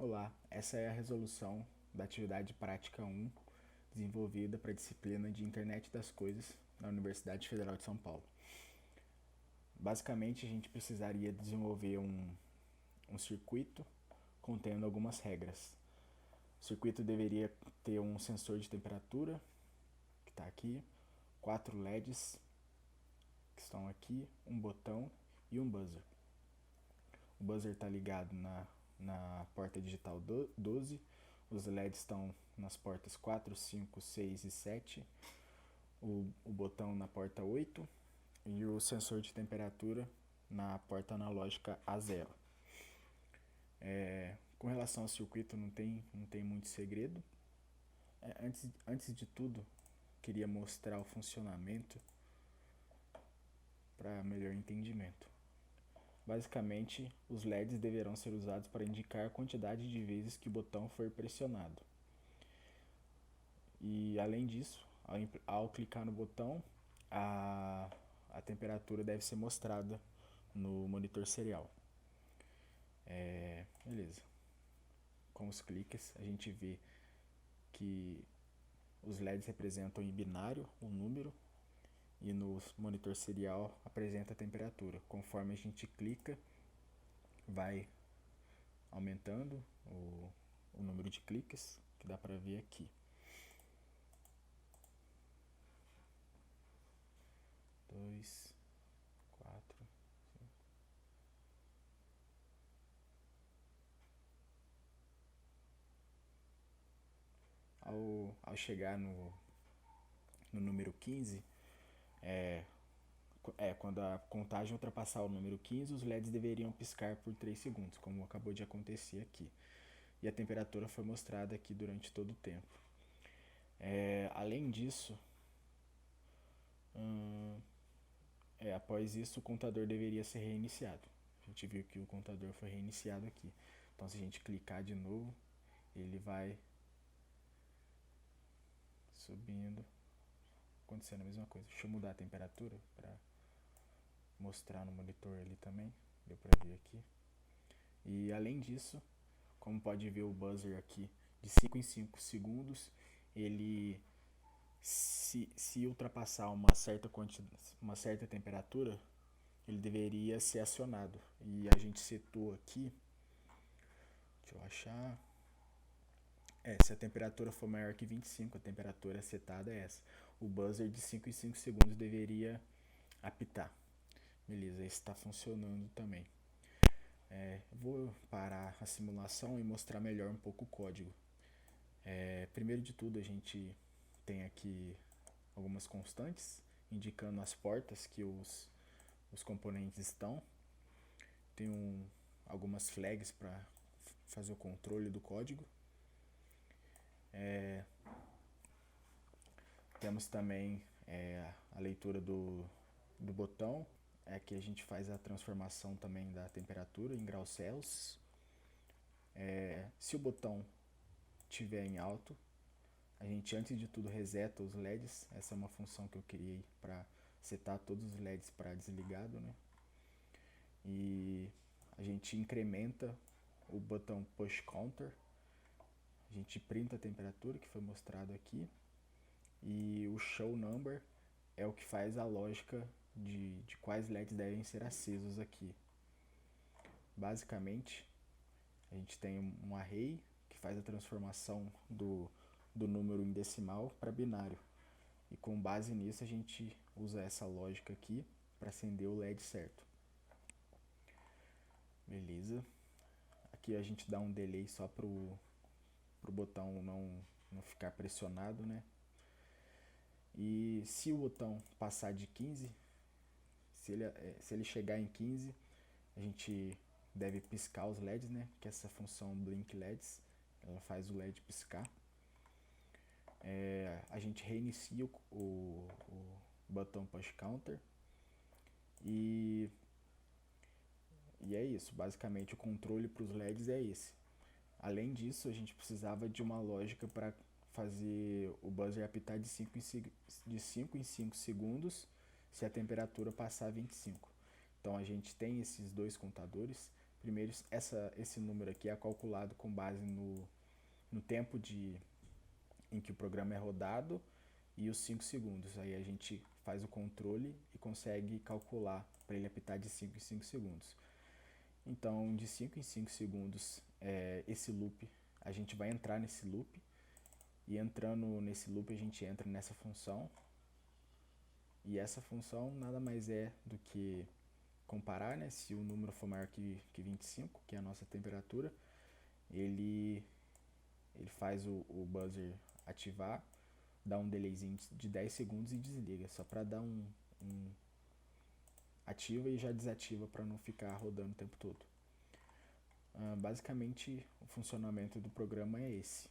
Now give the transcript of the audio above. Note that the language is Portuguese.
Olá, essa é a resolução da atividade prática 1 desenvolvida para a disciplina de Internet das Coisas na Universidade Federal de São Paulo. Basicamente, a gente precisaria desenvolver um circuito contendo algumas regras. O circuito deveria ter um sensor de temperatura, que está aqui, 4 LEDs, que estão aqui, um botão e um buzzer. O buzzer está ligado na porta digital 12, os LEDs estão nas portas 4, 5, 6 e 7, o botão na porta 8 e o sensor de temperatura na porta analógica A0. Com relação ao circuito não tem muito segredo. Antes de tudo, queria mostrar o funcionamento para melhor entendimento. Basicamente, os LEDs deverão ser usados para indicar a quantidade de vezes que o botão for pressionado. E além disso, ao clicar no botão, a temperatura deve ser mostrada no monitor serial. Beleza. Com os cliques, a gente vê que os LEDs representam em binário um número e no monitor serial apresenta a temperatura. Conforme a gente clica, vai aumentando o número de cliques, que dá para ver aqui. 2, 4. Ao chegar no número 15, quando a contagem ultrapassar o número 15, os LEDs deveriam piscar por 3 segundos, como acabou de acontecer aqui. E a temperatura foi mostrada aqui durante todo o tempo. Além disso, após isso o contador deveria ser reiniciado. A gente viu que o contador foi reiniciado aqui. Então se a gente clicar de novo, ele vai subindo, acontecendo a mesma coisa. Deixa eu mudar a temperatura para mostrar no monitor ali também, deu para ver aqui. E além disso, como pode ver o buzzer aqui, de 5 em 5 segundos, ele se ultrapassar uma certa temperatura, ele deveria ser acionado. E a gente setou aqui, deixa eu achar, se a temperatura for maior que 25, a temperatura setada é essa. O buzzer de 5 em 5 segundos deveria apitar. Beleza, esse está funcionando também. Vou parar a simulação e mostrar melhor um pouco o código. Primeiro de tudo, a gente tem aqui algumas constantes indicando as portas que os componentes estão. Tem algumas flags para fazer o controle do código. Temos também a leitura do botão. Aqui a gente faz a transformação também da temperatura em graus Celsius. Se o botão estiver em alto, a gente antes de tudo reseta os LEDs. Essa é uma função que eu criei para setar todos os LEDs para desligado, né? E a gente incrementa o botão push counter. A gente printa a temperatura que foi mostrado aqui. E o show number é o que faz a lógica de quais LEDs devem ser acesos aqui. Basicamente, a gente tem um array que faz a transformação do número em decimal para binário. E com base nisso a gente usa essa lógica aqui para acender o LED certo. Beleza. Aqui a gente dá um delay só pro botão não ficar pressionado, né? E se o botão passar de 15, se ele chegar em 15, a gente deve piscar os LEDs, né? Que essa função blink LEDs, ela faz o LED piscar. A gente reinicia o botão push counter e é isso. Basicamente o controle para os LEDs é esse. Além disso, a gente precisava de uma lógica para fazer o buzzer apitar de 5 em 5 segundos se a temperatura passar 25. Então a gente tem esses dois contadores, Primeiro, esse número aqui é calculado com base no tempo em que o programa é rodado e os 5 segundos. Aí a gente faz o controle e consegue calcular para ele apitar de 5 em 5 segundos. Então, de 5 em 5 segundos, esse loop, a gente vai entrar nesse loop, e entrando nesse loop a gente entra nessa função, e essa função nada mais é do que comparar, né, se o número for maior que 25, que é a nossa temperatura, ele faz o buzzer ativar, dá um delayzinho de 10 segundos e desliga, só para dar um ativa e já desativa para não ficar rodando o tempo todo. Basicamente, o funcionamento do programa é esse.